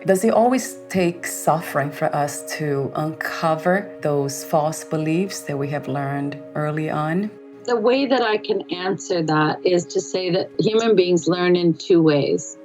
Does it always take suffering for us to uncover those false beliefs that we have learned early on? The way that I can answer that is to say that human beings learn in two ways.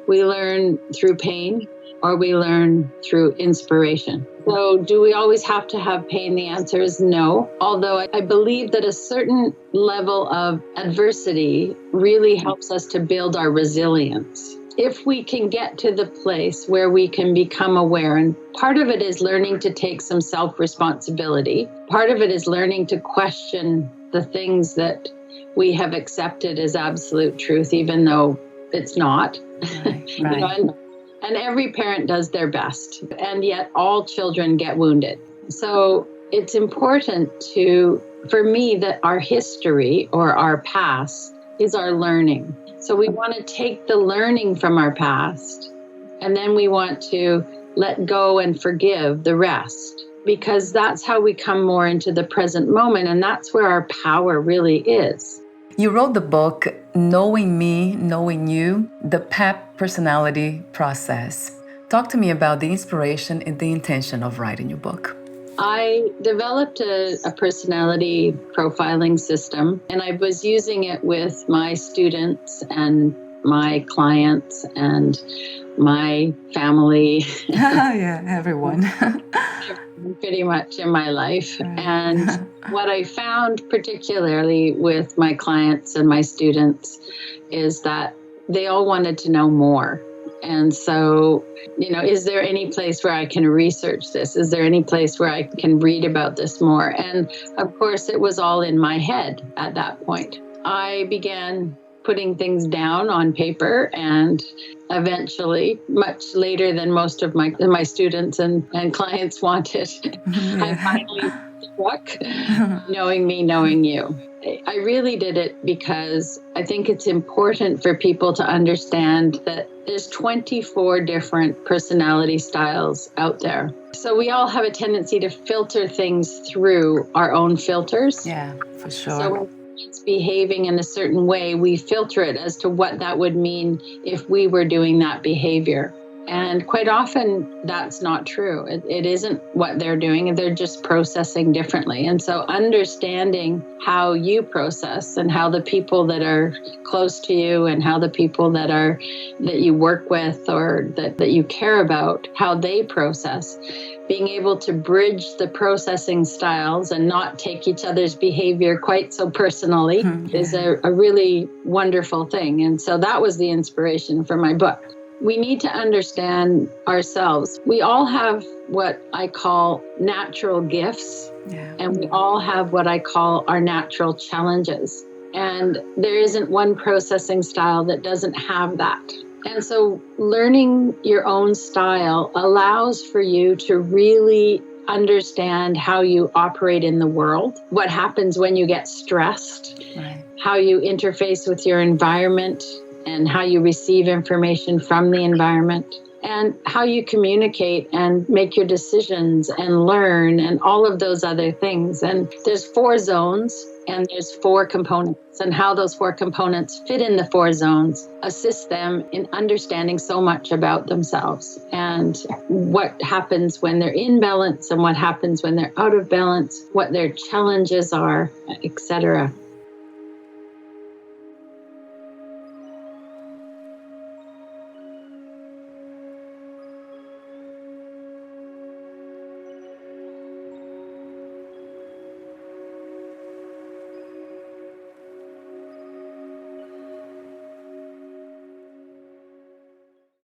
We learn through pain, or we learn through inspiration. So do we always have to have pain? The answer is no. Although I believe that a certain level of adversity really helps us to build our resilience. If we can get to the place where we can become aware, and part of it is learning to take some self-responsibility. Part of it is learning to question the things that we have accepted as absolute truth, even though it's not. Right. And every parent does their best, and yet all children get wounded. So it's important for me, that our history or our past is our learning. So we want to take the learning from our past, and then we want to let go and forgive the rest, because that's how we come more into the present moment, and that's where our power really is. You wrote the book, Knowing Me, Knowing You, the PEP personality process. Talk to me about the inspiration and the intention of writing your book. I developed a personality profiling system, and I was using it with my students and my clients and my family. Yeah, everyone. Pretty much in my life. And what I found particularly with my clients and my students is that they all wanted to know more. And so, is there any place where I can research this? Is there any place where I can read about this more? And of course, it was all in my head at that point. I began putting things down on paper, and eventually, much later than most of my students and clients wanted, I finally struck Knowing Me, Knowing You. I really did it because I think it's important for people to understand that there's 24 different personality styles out there. So we all have a tendency to filter things through our own filters. Yeah, for sure. So when it's behaving in a certain way, we filter it as to what that would mean if we were doing that behavior. And quite often, that's not true. It isn't what they're doing. They're just processing differently. And so understanding how you process, and how the people that are close to you and how the people that you work with or that you care about, how they process, being able to bridge the processing styles and not take each other's behavior quite so personally is a really wonderful thing. And so that was the inspiration for my book. We need to understand ourselves. We all have what I call natural gifts, and we all have what I call our natural challenges. And there isn't one processing style that doesn't have that. And so learning your own style allows for you to really understand how you operate in the world, what happens when you get stressed, how you interface with your environment, and how you receive information from the environment, and how you communicate and make your decisions and learn and all of those other things. And there's 4 zones and there's 4 components, and how those 4 components fit in the 4 zones assist them in understanding so much about themselves and what happens when they're in balance and what happens when they're out of balance, what their challenges are, etc.